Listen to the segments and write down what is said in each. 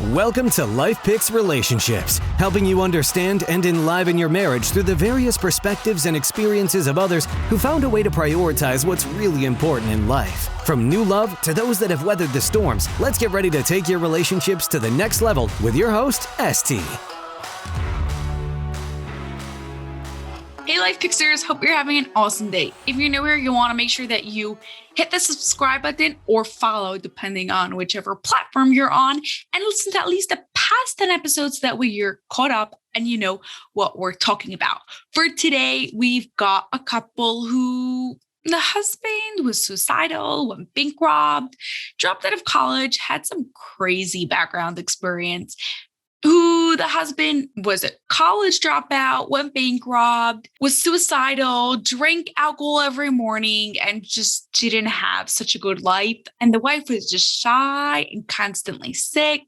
Welcome to Life Picks Relationships, helping you understand and enliven your marriage through the various perspectives and experiences of others who found a way to prioritize what's really important in life. From new love to those that have weathered the storms, let's get ready to take your relationships to the next level with your host, ST. Hey Life Picksers, hope you're having an awesome day. If you're new here, you want to make sure that you hit the subscribe button or follow, depending on whichever platform you're on, and listen to at least the past 10 episodes. That way you're caught up and you know what we're talking about. For today, we've got a couple who the husband was suicidal, went bankrupt, dropped out of college, had some crazy background experience. Who the husband was a college dropout, went bankrupt, was suicidal, drank alcohol every morning, and just didn't have such a good life. And the wife was just shy and constantly sick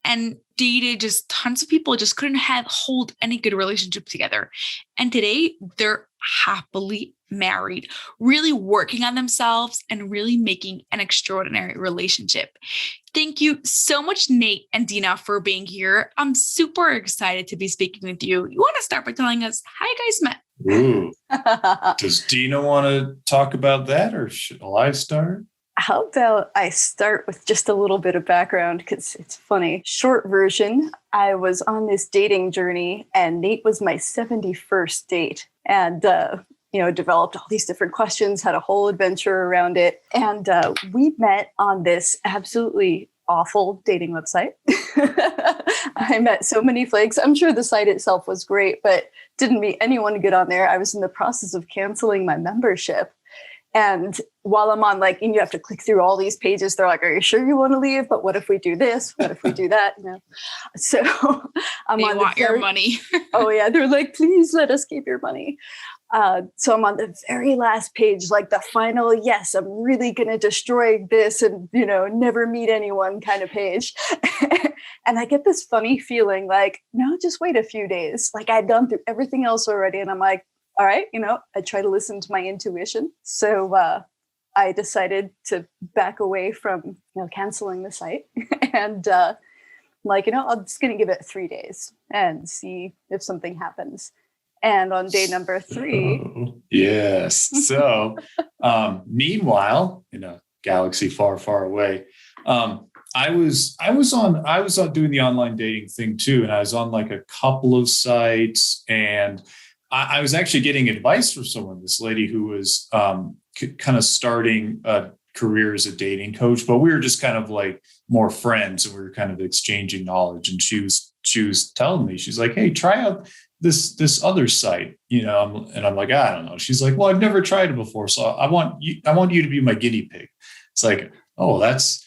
and dated just tons of people, just couldn't hold any good relationship together. And today they're happily married, really working on themselves and really making an extraordinary relationship. Thank you so much, Nate and Dina, for being here. I'm super excited to be speaking with you. You want to start by telling us how you guys met? Ooh. Does Dina want to talk about that, or shall I start? How about I start with just a little bit of background, because it's funny. Short version, I was on this dating journey and Nate was my 71st date. And developed all these different questions, had a whole adventure around it. And we met on this absolutely awful dating website. I met so many flakes. I'm sure the site itself was great, but didn't meet anyone good on there. I was in the process of canceling my membership. And while I'm on, and you have to click through all these pages, they're like, are you sure you want to leave? But what if we do this? What if we do that? So they want your money. Oh yeah. They're like, please let us keep your money. So I'm on the very last page, the final, yes, I'm really going to destroy this and, never meet anyone kind of page. And I get this funny feeling no, just wait a few days. I'd gone through everything else already. And I'm like, all right, I try to listen to my intuition. So I decided to back away from, canceling the site. And I'm just going to give it 3 days and see if something happens. And on day number 3. Oh, yes. So meanwhile, in a galaxy far, far away, I was on doing the online dating thing too. And I was on a couple of sites, and I was actually getting advice from someone, this lady who was kind of starting a career as a dating coach, but we were just kind of more friends, and we were kind of exchanging knowledge. And she was telling me, she's like, hey, try out this other site, and I'm like, I don't know. She's like, well, I've never tried it before, so I want you to be my guinea pig. It's like, oh, that's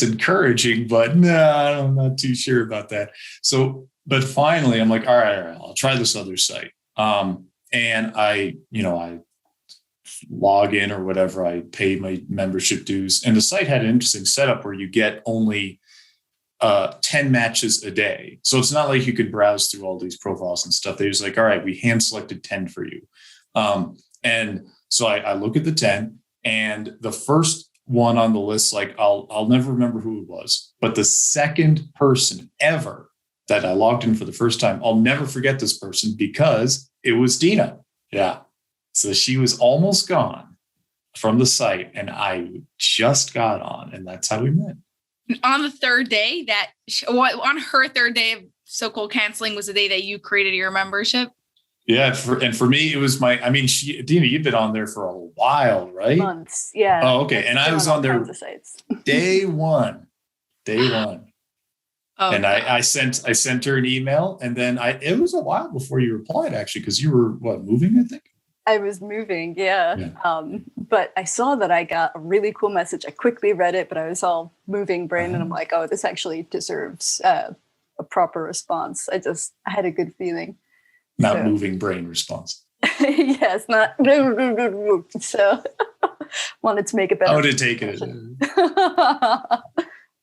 encouraging, but no, I'm not too sure about that. So, but finally, I'm like, all right, I'll try this other site. And I log in or whatever, I pay my membership dues, and the site had an interesting setup where you get only 10 matches a day. So it's not like you could browse through all these profiles and stuff. They're just like, all right, we hand selected 10 for you. And so I look at the 10, and the first one on the list, I'll never remember who it was, but the second person ever that I logged in for the first time, I'll never forget this person because it was Dina. Yeah. So she was almost gone from the site, and I just got on, and that's how we met. On the third day on her third day of so-called canceling was the day that you created your membership. Yeah. For me, it was Dina, you've been on there for a while, right? Months. Yeah. Oh, okay. And I was on there day one. Oh, and I sent her an email, and then it was a while before you replied, actually, because you were moving, I think. I was moving, yeah. But I saw that I got a really cool message. I quickly read it, but I was all moving brain, and I'm like, oh, this actually deserves a proper response. I had a good feeling. Not moving brain response. Yes, not. So wanted to make it better. Oh, to take it.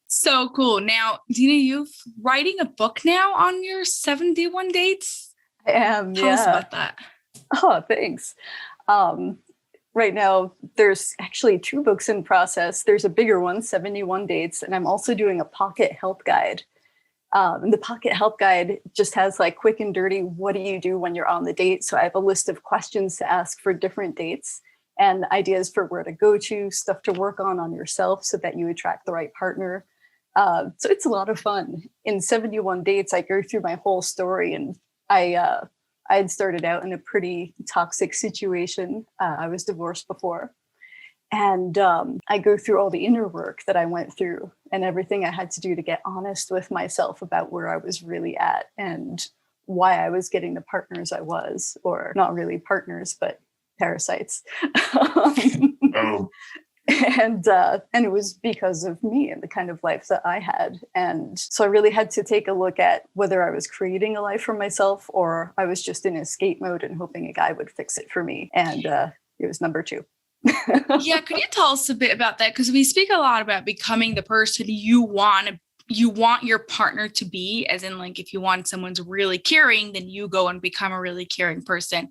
So cool. Now, Dina, you're writing a book now on your 71 dates? I am, Tell us about that. Oh, thanks. Right now, there's actually 2 books in process. There's a bigger one, 71 Dates, and I'm also doing a pocket health guide. And the Pocket Help Guide just has like quick and dirty, what do you do when you're on the date? So I have a list of questions to ask for different dates and ideas for where to go to, stuff to work on yourself so that you attract the right partner. So it's a lot of fun. In 71 dates, I go through my whole story, and I had started out in a pretty toxic situation. I was divorced before. And I go through all the inner work that I went through and everything I had to do to get honest with myself about where I was really at and why I was getting the partners I was, or not really partners, but parasites. Oh. And it was because of me and the kind of life that I had. And so I really had to take a look at whether I was creating a life for myself or I was just in escape mode and hoping a guy would fix it for me. And it was number 2. Yeah, could you tell us a bit about that? Because we speak a lot about becoming the person you want your partner to be, as in like if you want someone's really caring, then you go and become a really caring person.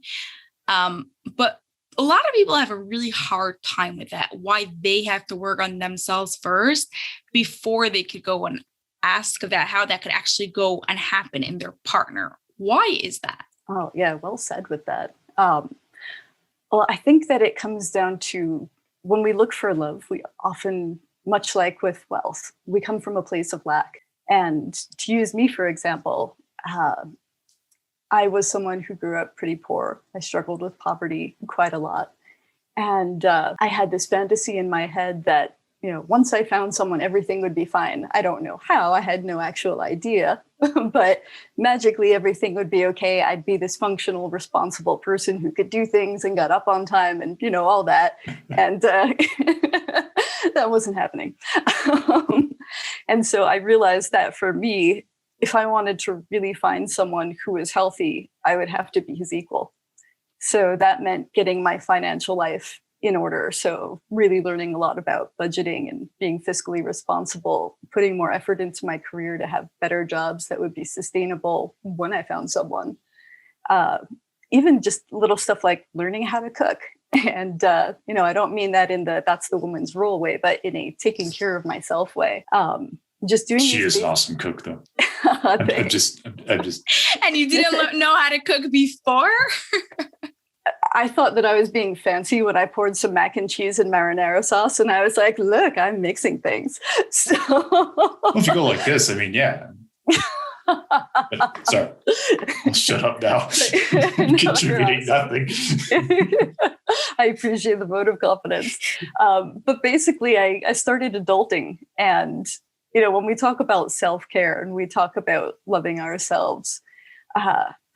But a lot of people have a really hard time with that, why they have to work on themselves first before they could go and ask of that, how that could actually go and happen in their partner. Why is that? Oh, yeah, well said with that. Well, I think that it comes down to when we look for love, we often, much like with wealth, we come from a place of lack. And to use me, for example, I was someone who grew up pretty poor. I struggled with poverty quite a lot. And I had this fantasy in my head that, you know, once I found someone, everything would be fine. I don't know how. I had no actual idea. But magically, everything would be okay. I'd be this functional, responsible person who could do things and got up on time and, you know, all that. And that wasn't happening. And so I realized that for me, if I wanted to really find someone who was healthy, I would have to be his equal. So that meant getting my financial life in order. So really learning a lot about budgeting and being fiscally responsible, putting more effort into my career to have better jobs that would be sustainable when I found someone. Even just little stuff like learning how to cook. And, you know, I don't mean that in the that's the woman's role way, but in a taking care of myself way. Just doing. She is an awesome cook, though. I'm just. And you didn't know how to cook before? I thought that I was being fancy when I poured some mac and cheese and marinara sauce, and I was like, "Look, I'm mixing things." So, well, if you go like this, I mean, yeah. But, sorry, I'll shut up now. Contributing nothing. I appreciate the vote of confidence, but basically, I started adulting, and you know, when we talk about self-care and we talk about loving ourselves.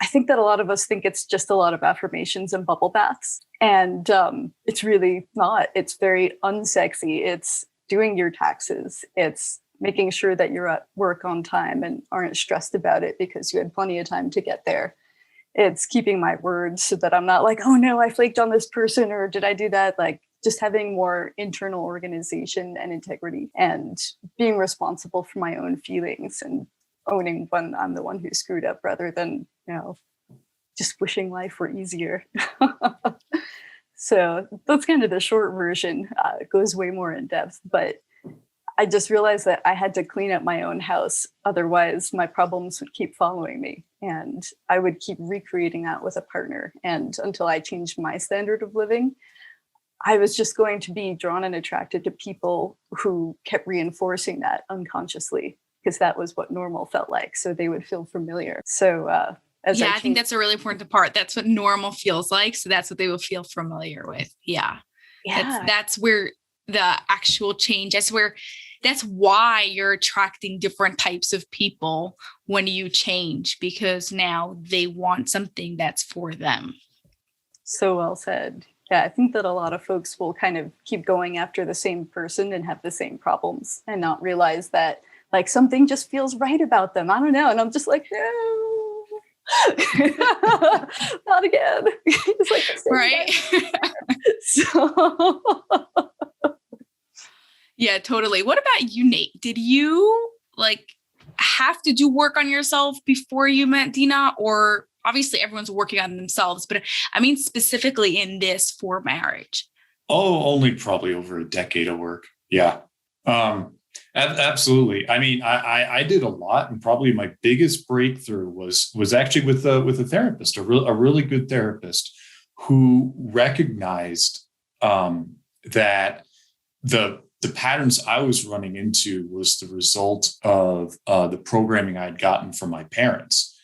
I think that a lot of us think it's just a lot of affirmations and bubble baths. And it's really not. It's very unsexy. It's doing your taxes. It's making sure that you're at work on time and aren't stressed about it because you had plenty of time to get there. It's keeping my word so that I'm not like, oh no, I flaked on this person or did I do that? Like just having more internal organization and integrity and being responsible for my own feelings and owning when I'm the one who screwed up rather than, you know, just wishing life were easier. So that's kind of the short version. It goes way more in depth, but I just realized that I had to clean up my own house. Otherwise, my problems would keep following me and I would keep recreating that with a partner. And until I changed my standard of living, I was just going to be drawn and attracted to people who kept reinforcing that unconsciously. Because that was what normal felt like. So they would feel familiar. So I think that's a really important part. That's what normal feels like. So that's what they will feel familiar with. Yeah. That's where the actual change, that's why you're attracting different types of people when you change, because now they want something that's for them. So well said. Yeah, I think that a lot of folks will kind of keep going after the same person and have the same problems and not realize that like something just feels right about them. I don't know. And I'm just like, no, not again. It's like right. So yeah, totally. What about you, Nate? Did you like have to do work on yourself before you met Dina? Or obviously everyone's working on themselves, but I mean, specifically in this for marriage. Oh, only probably over a decade of work. Yeah. Absolutely. I mean, I did a lot, and probably my biggest breakthrough was actually with a therapist, a really good therapist who recognized that the patterns I was running into was the result of the programming I had gotten from my parents,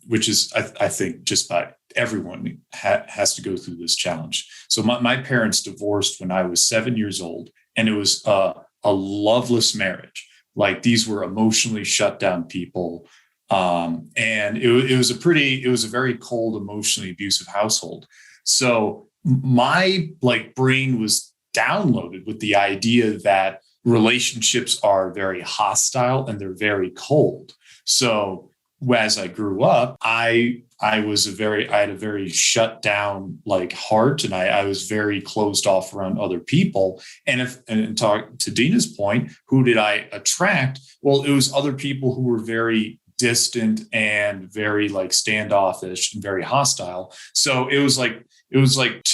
which is, I think, just about everyone has to go through this challenge. So my parents divorced when I was 7 years old, and it was a loveless marriage. Like, these were emotionally shut down people. And it was a very cold, emotionally abusive household. So my brain was downloaded with the idea that relationships are very hostile and they're very cold. So as I grew up, I had a very shut down heart, and I was very closed off around other people. And talk to Dina's point, who did I attract? Well, it was other people who were very distant and very standoffish and very hostile. So it was like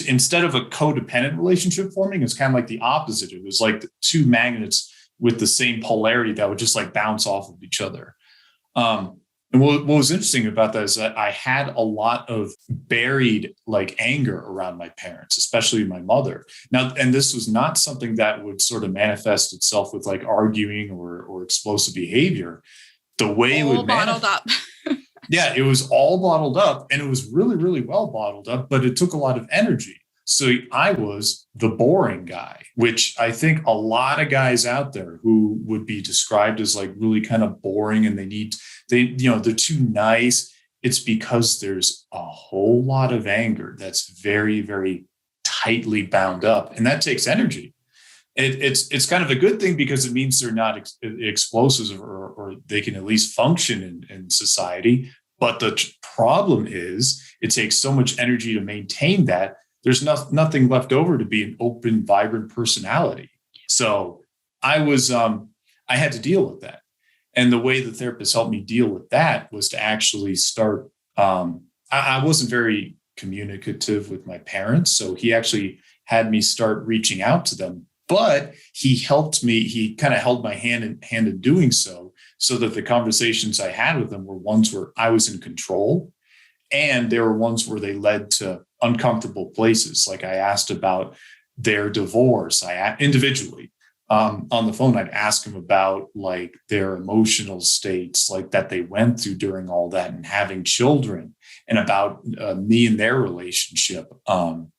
instead of a codependent relationship forming, it's kind of like the opposite. It was like two magnets with the same polarity that would just bounce off of each other. And what was interesting about that is that I had a lot of buried anger around my parents, especially my mother. Now, and this was not something that would sort of manifest itself with arguing or explosive behavior. The way all it would bottled up. Yeah, it was all bottled up, and it was really, really well bottled up, but it took a lot of energy. So I was the boring guy, which I think a lot of guys out there who would be described as really kind of boring, and they're too nice. It's because there's a whole lot of anger that's very, very tightly bound up, and that takes energy. It's kind of a good thing because it means they're not explosives, or they can at least function in society. But the problem is it takes so much energy to maintain that. There's nothing left over to be an open, vibrant personality. So I had to deal with that. And the way the therapist helped me deal with that was to actually start, I wasn't very communicative with my parents. So he actually had me start reaching out to them, but he helped me. He kind of held my hand in doing so that the conversations I had with them were ones where I was in control. And there were ones where they led to uncomfortable places. Like, I asked about their divorce. Individually on the phone, I'd ask them about their emotional states, that they went through during all that, and having children, and about me and their relationship. And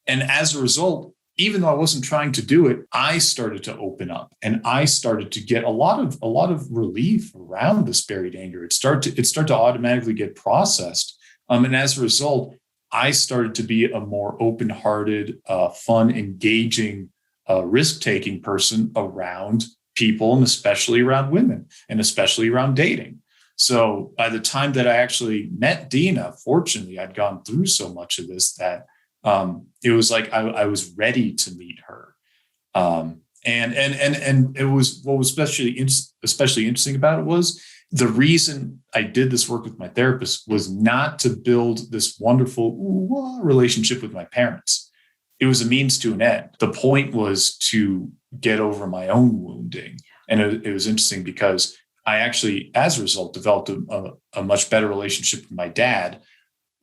as a result, even though I wasn't trying to do it, I started to open up, and I started to get a lot of relief around this buried anger. It started to automatically get processed. And as a result, I started to be a more open-hearted, fun, engaging, risk-taking person around people, and especially around women, and especially around dating. So by the time that I actually met Dina, fortunately, I'd gone through so much of this that it was I was ready to meet her. And it was, what was especially interesting about it was, the reason I did this work with my therapist was not to build this wonderful relationship with my parents. It was a means to an end. The point was to get over my own wounding. And it was interesting because I actually, as a result, developed a much better relationship with my dad.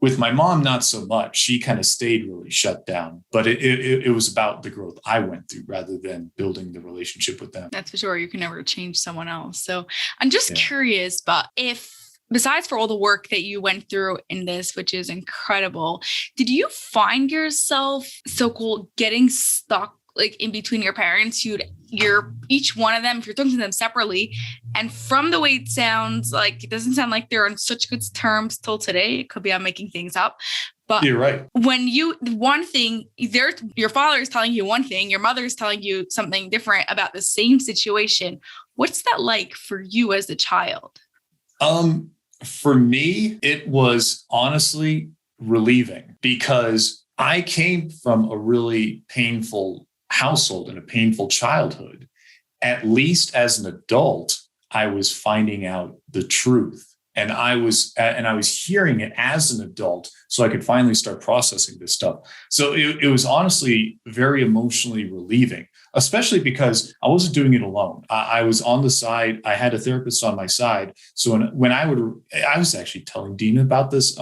With my mom, not so much. She kind of stayed really shut down, but it was about the growth I went through rather than building the relationship with them. That's for sure. You can never change someone else. So I'm just curious, but besides for all the work that you went through in this, which is incredible, did you find yourself so-called getting stuck in between your parents? You're each one of them, if you're talking to them separately, and from the way it sounds, it doesn't sound like they're on such good terms till today. It could be I'm making things up, but you're right. When one thing, your father is telling you one thing, your mother is telling you something different about the same situation. What's that like for you as a child? For me, it was honestly relieving, because I came from a really painful household and a painful childhood. At least as an adult, I was finding out the truth, and I was hearing it as an adult, so I could finally start processing this stuff. So it was honestly very emotionally relieving. especially because I wasn't doing it alone. I was on the side. I had a therapist on my side. So when I was actually telling Dina about this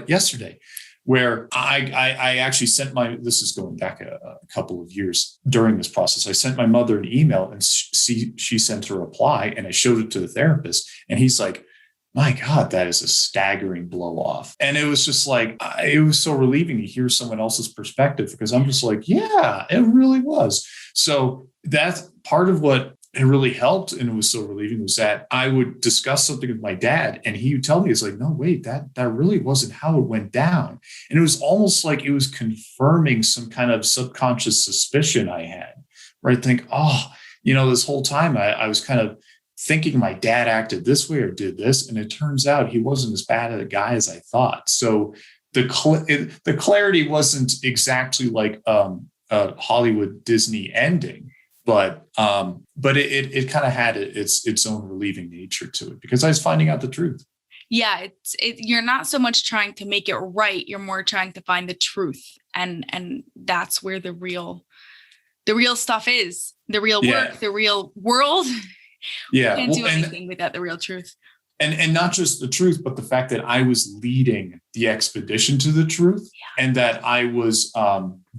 yesterday, where I actually sent this is going back a couple of years during this process. I sent my mother an email and she sent a reply, and I showed it to the therapist, and he's like, my God, that is a staggering blow off. And it was just like, it was so relieving to hear someone else's perspective, because I'm just like, yeah, it really was. So that's part of what it really helped. And it was so relieving was that I would discuss something with my dad, and he would tell me, it's like, no, wait, that really wasn't how it went down. And it was almost like it was confirming some kind of subconscious suspicion I had, where I think, this whole time I was kind of thinking my dad acted this way or did this. And it turns out he wasn't as bad a guy as I thought. So the clarity wasn't exactly like a Hollywood Disney ending, but it kind of had its own relieving nature to it, because I was finding out the truth. Yeah, you're not so much trying to make it right. You're more trying to find the truth. And that's where the real stuff is, the real work, the real world. Yeah. You can't do anything without the real truth. And not just the truth, but the fact that I was leading the expedition to the truth, and that I was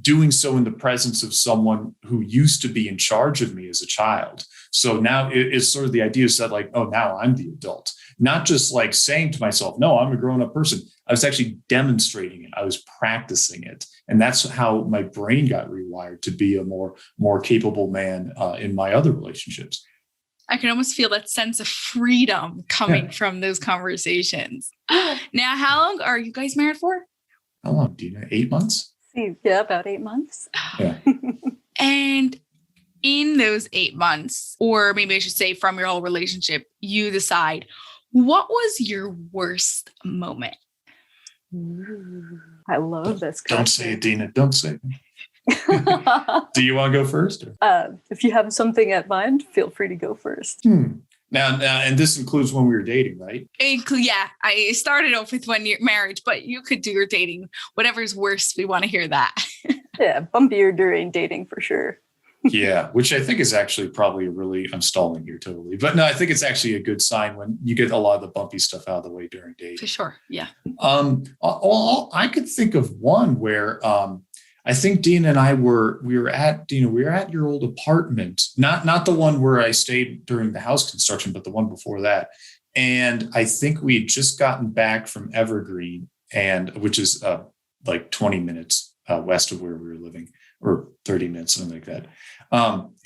doing so in the presence of someone who used to be in charge of me as a child. So now it's sort of the idea is that like, oh, now I'm the adult, not just like saying to myself, no, I'm a grown up person. I was actually demonstrating it. I was practicing it. And that's how my brain got rewired to be a more capable man in my other relationships. I can almost feel that sense of freedom coming from those conversations. Now, how long are you guys married for? How long, Dina? 8 months? Yeah, about 8 months. Yeah. And in those 8 months, or maybe I should say from your whole relationship, you decide, what was your worst moment? Ooh, I love this question. Don't say it, Dina. Don't say it. Do you want to go first? If you have something at mind, feel free to go first. Now, and this includes when we were dating, right? Yeah, I started off with 1 year marriage, but you could do your dating. Whatever's worse, we want to hear that. Yeah, bumpier during dating for sure. Yeah, which I think is actually probably I'm stalling here totally. But no, I think it's actually a good sign when you get a lot of the bumpy stuff out of the way during dating. For sure, yeah. I could think of one where I think Dina and I we were at your old apartment, not the one where I stayed during the house construction, but the one before that. And I think we had just gotten back from Evergreen, which is like 20 minutes west of where we were living, or 30 minutes, something like that.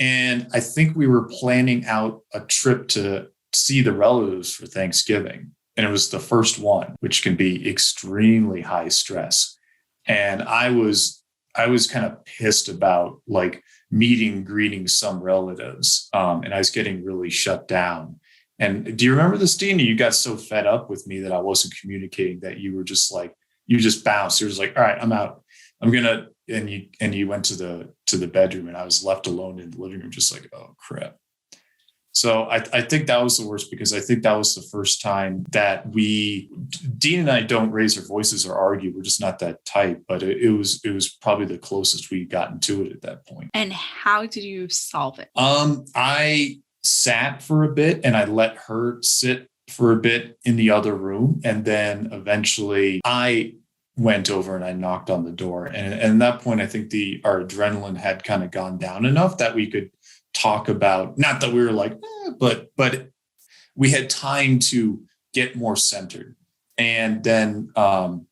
And I think we were planning out a trip to see the relatives for Thanksgiving. And it was the first one, which can be extremely high stress. And I was kind of pissed about like greeting some relatives. And I was getting really shut down. And do you remember this, Dina? You got so fed up with me that I wasn't communicating, that you were just like, you just bounced. You were just like, all right, I'm out. And you went to the bedroom, and I was left alone in the living room, just like, oh crap. So I think that was the worst, because I think that was the first time that Dean and I don't raise our voices or argue. We're just not that tight, but it was probably the closest we'd gotten to it at that point. And how did you solve it? I sat for a bit, and I let her sit for a bit in the other room. And then eventually I went over and I knocked on the door. And at that point, I think our adrenaline had kind of gone down enough that we could talk about, not that we were like, but we had time to get more centered. And then I'd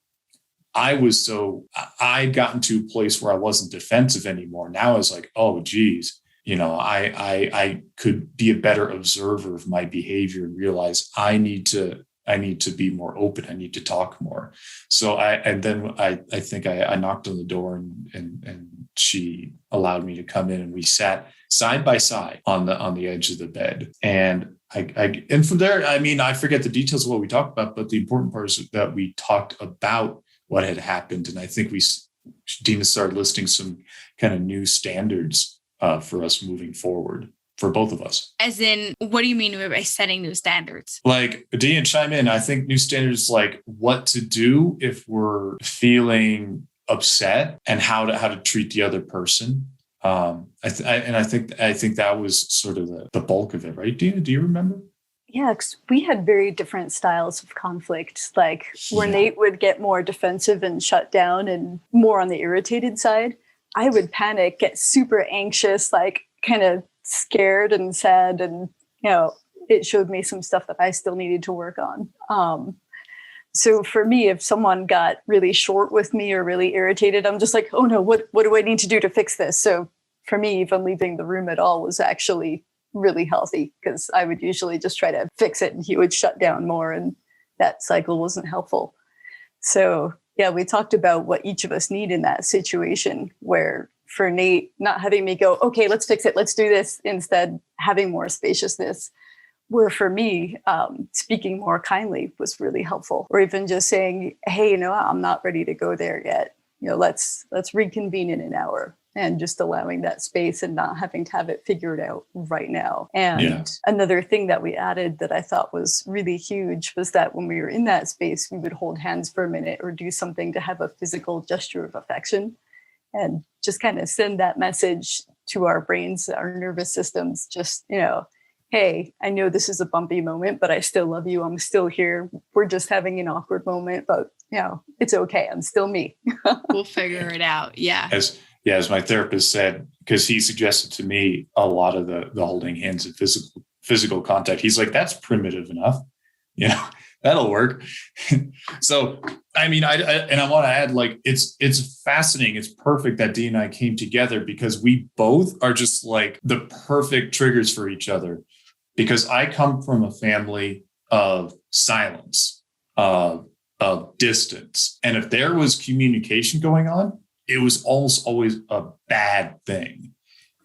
gotten to a place where I wasn't defensive anymore. Now I was like, oh, geez, I could be a better observer of my behavior and realize I need to be more open. I need to talk more. So I think I knocked on the door, and she allowed me to come in, and we sat side by side on the edge of the bed. And and from there, I mean, I forget the details of what we talked about, but the important part is that we talked about what had happened. And I think Dina started listing some kind of new standards for us moving forward, for both of us. As in, what do you mean by setting new standards? Like, Dina, chime in. I think new standards like what to do if we're feeling upset, and how to treat the other person. I think that was sort of the bulk of it, right? Dina, do you remember? Yeah, 'cause we had very different styles of conflict. Like where Nate would get more defensive and shut down and more on the irritated side, I would panic, get super anxious, like kind of scared and sad. And, it showed me some stuff that I still needed to work on. So for me, if someone got really short with me or really irritated, I'm just like, oh no, what do I need to do to fix this? So for me, even leaving the room at all was actually really healthy, because I would usually just try to fix it and he would shut down more, and that cycle wasn't helpful. So yeah, we talked about what each of us need in that situation, where for Nate, not having me go, okay, let's fix it, let's do this, instead having more spaciousness. Where for me, speaking more kindly was really helpful, or even just saying, hey, I'm not ready to go there yet. Let's reconvene in an hour, and just allowing that space and not having to have it figured out right now. And another thing that we added that I thought was really huge was that when we were in that space, we would hold hands for a minute or do something to have a physical gesture of affection, and just kind of send that message to our brains, our nervous systems, just, hey, I know this is a bumpy moment, but I still love you. I'm still here. We're just having an awkward moment, but it's okay. I'm still me. We'll figure it out. Yeah. As my therapist said, because he suggested to me a lot of the holding hands and physical contact. He's like, that's primitive enough. That'll work. So, I mean, I want to add, like, it's fascinating. It's perfect that Dee and I came together, because we both are just like the perfect triggers for each other, because I come from a family of silence, of distance. And if there was communication going on, it was almost always a bad thing.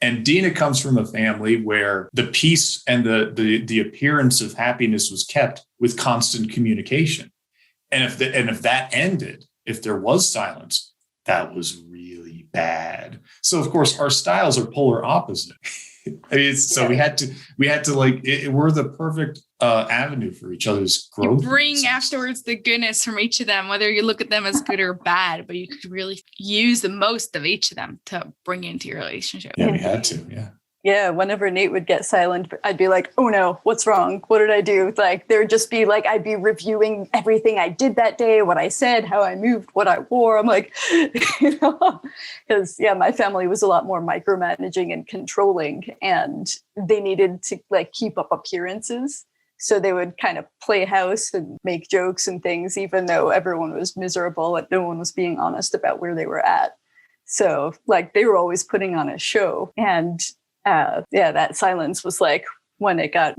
And Dina comes from a family where the peace and the appearance of happiness was kept with constant communication. And if that ended, if there was silence, that was really bad. So of course our styles are polar opposite. I mean, we had to like, we're the perfect avenue for each other's growth. You bring afterwards the goodness from each of them, whether you look at them as good or bad, but you could really use the most of each of them to bring into your relationship. Yeah, we had to. Yeah. Yeah, whenever Nate would get silent, I'd be like, oh no, what's wrong? What did I do? Like, there'd just be like, I'd be reviewing everything I did that day, what I said, how I moved, what I wore. I'm like, because my family was a lot more micromanaging and controlling, and they needed to like keep up appearances. So they would kind of play house and make jokes and things, even though everyone was miserable and no one was being honest about where they were at. So like they were always putting on a show. And that silence was like when it got,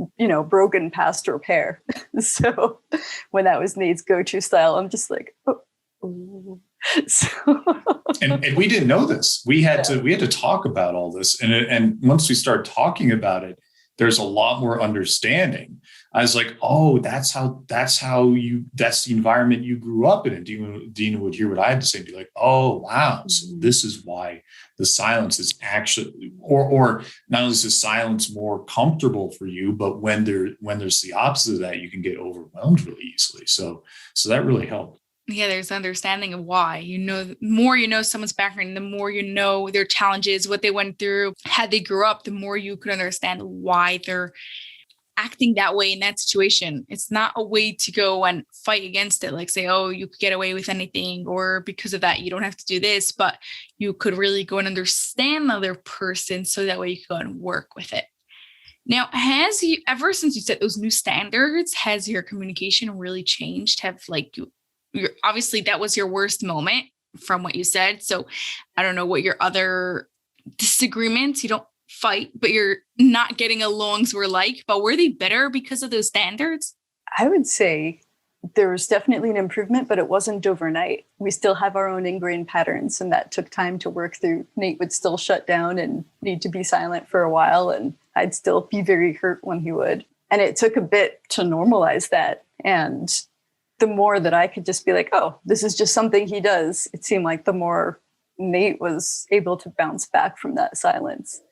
broken past repair. So when that was Nate's go-to style, I'm just like, oh. So. and we didn't know this. We had to talk about all this. And once we started talking about it, there's a lot more understanding. I was like, oh, that's the environment you grew up in. And Dina would hear what I had to say and be like, oh, wow. So this is why the silence is actually, or not only is the silence more comfortable for you, but when there's the opposite of that, you can get overwhelmed really easily. So that really helped. Yeah, there's understanding of why. The more you know someone's background, the more you know their challenges, what they went through, how they grew up, the more you could understand why they're acting that way in that situation. It's not a way to go and fight against it, like say, oh, you could get away with anything, or because of that, you don't have to do this, but you could really go and understand the other person so that way you could go and work with it. Now, ever since you set those new standards, has your communication really changed? Obviously that was your worst moment from what you said. So I don't know what your other disagreements, you don't fight, but you're not getting alongs were like, but were they better because of those standards? I would say there was definitely an improvement, but it wasn't overnight. We still have our own ingrained patterns, and that took time to work through. Nate would still shut down and need to be silent for a while, and I'd still be very hurt when he would. And it took a bit to normalize that. And the more that I could just be like, oh, this is just something he does, it seemed like the more Nate was able to bounce back from that silence.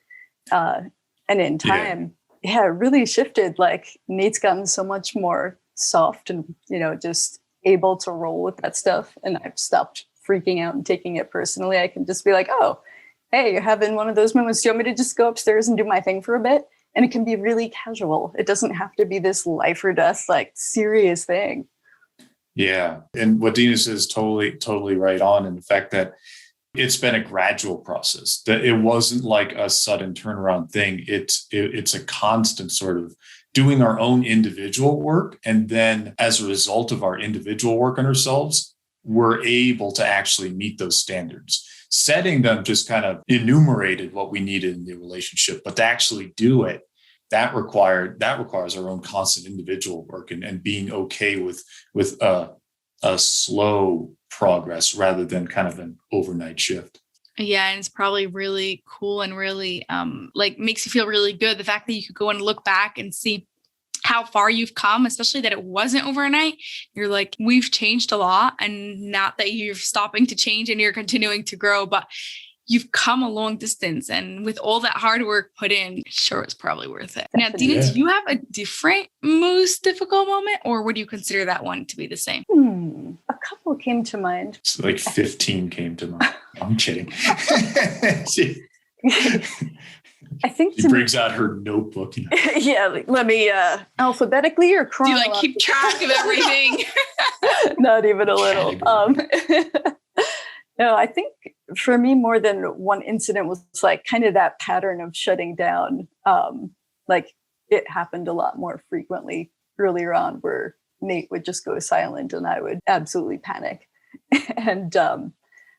And in time, it really shifted. Like Nate's gotten so much more soft and, just able to roll with that stuff. And I've stopped freaking out and taking it personally. I can just be like, oh, hey, you're having one of those moments. Do you want me to just go upstairs and do my thing for a bit? And it can be really casual. It doesn't have to be this life or death, like serious thing. Yeah. And what Dina says, totally right on. And the fact that it's been a gradual process, that it wasn't like a sudden turnaround thing. It's a constant sort of doing our own individual work. And then as a result of our individual work on ourselves, we're able to actually meet those standards. Setting them just kind of enumerated what we needed in the relationship, but to actually do it, that requires our own constant individual work and being okay with a slow progress rather than kind of an overnight shift. Yeah, and it's probably really cool and really like makes you feel really good. The fact that you could go and look back and see how far you've come, especially that it wasn't overnight. You're like, we've changed a lot, and not that you're stopping to change and you're continuing to grow, but you've come a long distance. And with all that hard work put in, sure, it's probably worth it. Now, Dina, do you have a different most difficult moment, or would you consider that one to be the same? A couple came to mind. So like 15 came to mind. I'm kidding. I think she brings out her notebook. Yeah, let me alphabetically or chronologically. Do you like keep track of everything? Not even a little. No, I think for me, more than one incident was like kind of that pattern of shutting down. Like it happened a lot more frequently earlier on, where Nate would just go silent and I would absolutely panic. And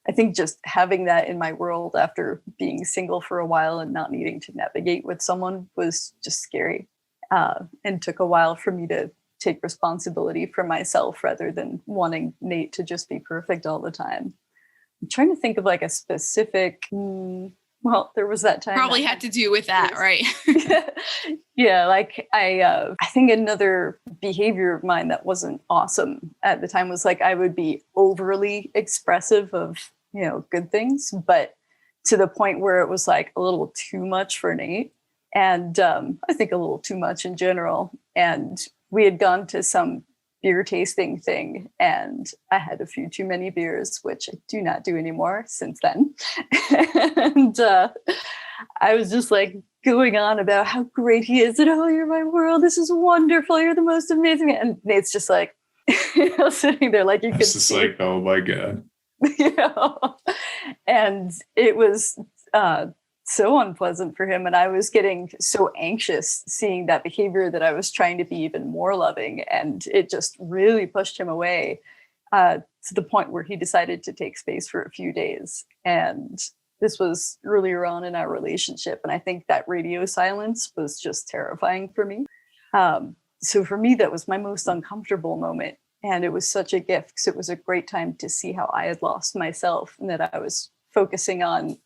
I think just having that in my world after being single for a while and not needing to navigate with someone was just scary, and took a while for me to take responsibility for myself rather than wanting Nate to just be perfect all the time. I'm trying to think of like a specific, well, there was that time. Probably had to do with that, right? Yeah, like I think another behavior of mine that wasn't awesome at the time was like I would be overly expressive of, good things, but to the point where it was like a little too much for Nate. And I think a little too much in general. And we had gone to some beer tasting thing and I had a few too many beers, which I do not do anymore since then. And I was just like going on about how great he is and oh, you're my world. This is wonderful. You're the most amazing. And Nate's just like, sitting there like you could just see. Like, oh my God. And it was so unpleasant for him. And I was getting so anxious seeing that behavior that I was trying to be even more loving. And it just really pushed him away to the point where he decided to take space for a few days. And this was earlier on in our relationship. And I think that radio silence was just terrifying for me. So for me, that was my most uncomfortable moment. And it was such a gift because it was a great time to see how I had lost myself and that I was focusing on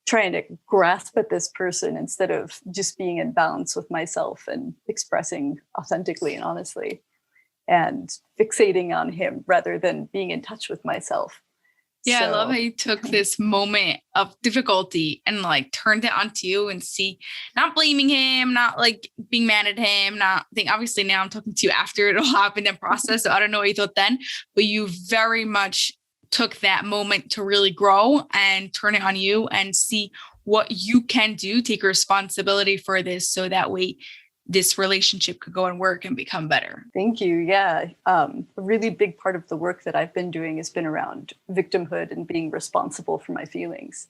trying to grasp at this person instead of just being in balance with myself and expressing authentically and honestly and fixating on him rather than being in touch with myself. Yeah, so I love how you took this moment of difficulty and like turned it onto you and see, not blaming him, not like being mad at him, not think, obviously now I'm talking to you after it all happened and process. So I don't know what you thought then, but you very much took that moment to really grow and turn it on you and see what you can do, take responsibility for this so that way this relationship could go and work and become better. Thank you. Yeah. A really big part of the work that I've been doing has been around victimhood and being responsible for my feelings.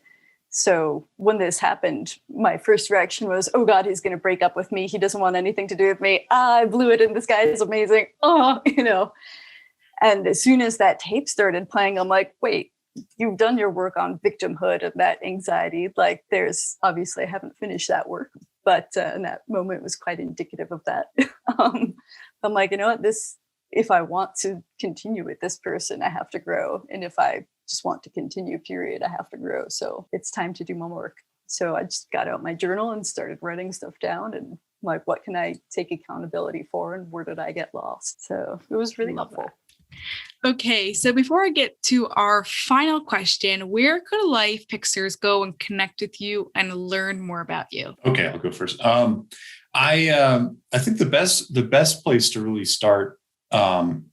So when this happened, my first reaction was, oh God, he's going to break up with me. He doesn't want anything to do with me. I blew it and this guy is amazing. And as soon as that tape started playing, I'm like, wait, you've done your work on victimhood and that anxiety. Like there's obviously I haven't finished that work. But in that moment was quite indicative of that. I'm like, you know what, if I want to continue with this person, I have to grow. And if I just want to continue, period, I have to grow. So it's time to do my work. So I just got out my journal and started writing stuff down and like, what can I take accountability for? And where did I get lost? So it was really helpful. Okay, so before I get to our final question, where could life pixers go and connect with you and learn more about you? Okay, I'll go first. I think the best place to really start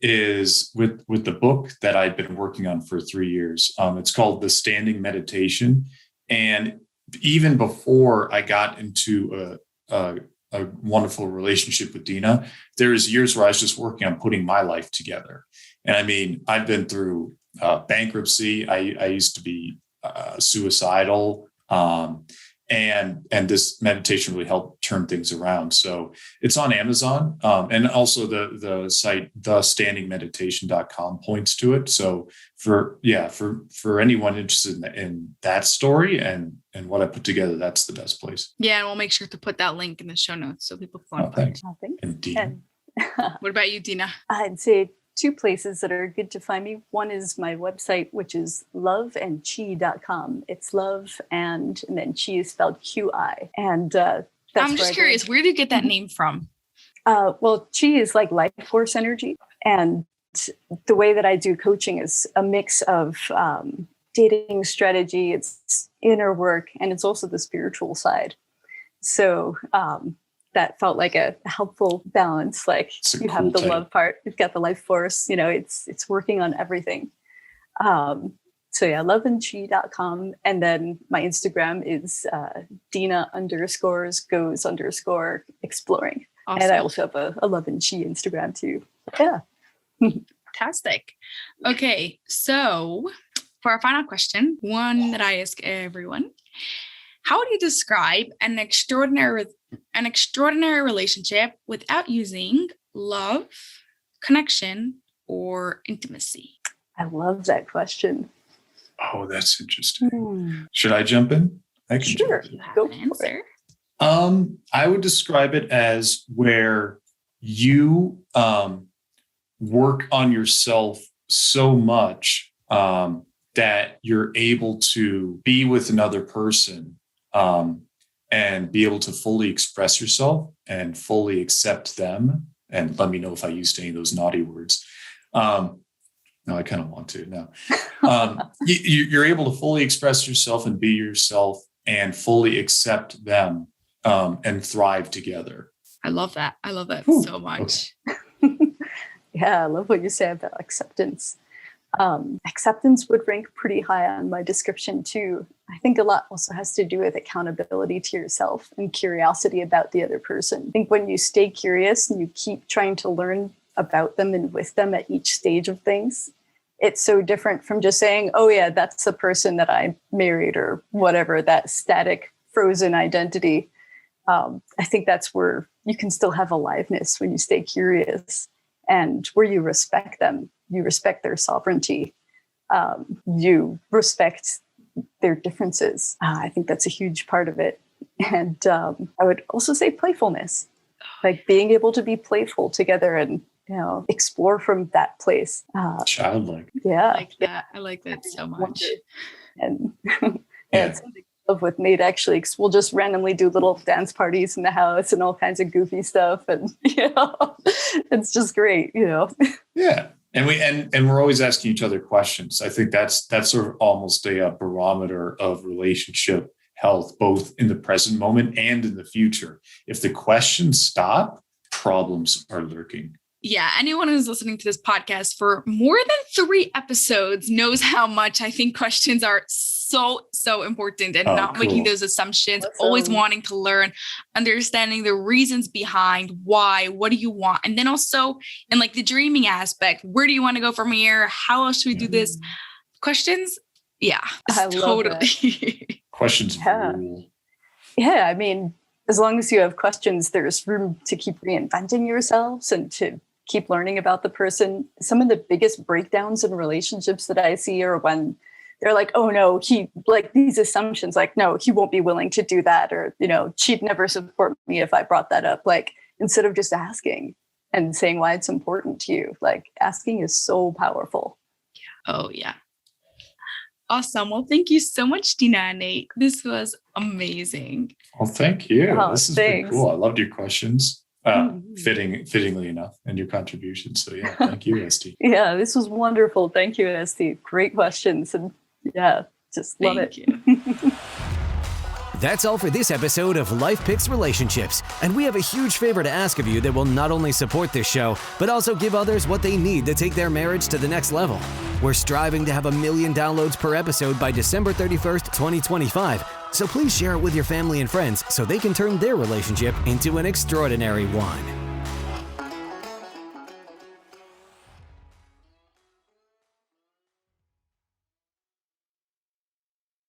is with the book that I've been working on for 3 years. It's called The Standing Meditation, and even before I got into a wonderful relationship with Dina, there was years where I was just working on putting my life together. And I mean, I've been through bankruptcy. I used to be suicidal. And this meditation really helped turn things around. So it's on Amazon. And also the site, thestandingmeditation.com points to it. So for anyone interested in that story and what I put together, that's the best place. Yeah. And we'll make sure to put that link in the show notes so people can find it. Thanks. Thanks. And Dina. What about you, Dina? I'd say 2 places that are good to find me. One is my website, which is loveandchi.com. It's love and then chi is spelled QI. And that's I'm just curious, where did you get that name from? Well, chi is like life force energy. And the way that I do coaching is a mix of dating strategy, it's inner work, and it's also the spiritual side. So that felt like a helpful balance. Like you have the love part, you've got the life force, it's working on everything. So yeah, loveandchi.com. And then my Instagram is Dina_goes_exploring. Awesome. And I also have a Love and Chi Instagram too. Yeah. Fantastic. Okay. So for our final question, one that I ask everyone, how would you describe an extraordinary relationship without using love, connection, or intimacy? I love that question. Oh, that's interesting. Should I jump in? I can Sure. Go for it. I would describe it as where you work on yourself so much that you're able to be with another person and be able to fully express yourself and fully accept them. And let me know if I used any of those naughty words. No, I kind of want to now. You're able to fully express yourself and be yourself and fully accept them and thrive together. I love that. I love that so much. Okay. Yeah, I love what you say about acceptance. Acceptance would rank pretty high on my description too. I think a lot also has to do with accountability to yourself and curiosity about the other person. I think when you stay curious and you keep trying to learn about them and with them at each stage of things, it's so different from just saying, oh yeah, that's the person that I married or whatever, that static frozen identity. I think that's where you can still have aliveness when you stay curious and where you respect them. You respect their sovereignty. You respect their differences. I think that's a huge part of it. And I would also say playfulness, like being able to be playful together and, explore from that place. Childlike. Yeah. I like that so much. And it's something I love with Nate, actually, because we'll just randomly do little dance parties in the house and all kinds of goofy stuff. And, it's just great, Yeah. And we're always asking each other questions. I think that's sort of almost a barometer of relationship health, both in the present moment and in the future. If the questions stop, problems are lurking. Yeah, anyone who's listening to this podcast for more than 3 episodes knows how much I think questions are so important and not making those assumptions, always wanting to learn, understanding the reasons behind why, what do you want? And then also in like the dreaming aspect, where do you want to go from here? How else should we do this? Questions. Yeah, totally. Questions. Rule. Yeah, I mean, as long as you have questions, there's room to keep reinventing yourselves and to keep learning about the person. Some of the biggest breakdowns in relationships that I see are when they're like, oh no, he like these assumptions, like, no, he won't be willing to do that. Or, she'd never support me if I brought that up. Like, instead of just asking and saying why it's important to you, like asking is so powerful. Oh yeah. Awesome. Well, thank you so much, Dina and Nate. This was amazing. Well, thank you. This has been thanks. cool. I loved your questions. Fittingly enough, and your contributions. So yeah, thank you, Esty. Yeah, this was wonderful. Thank you, Esty. Great questions. And yeah, just love it. That's all for this episode of Life Picks Relationships, and we have a huge favor to ask of you that will not only support this show, but also give others what they need to take their marriage to the next level. We're striving to have 1 million downloads per episode by December 31st, 2025, So please share it with your family and friends so they can turn their relationship into an extraordinary one.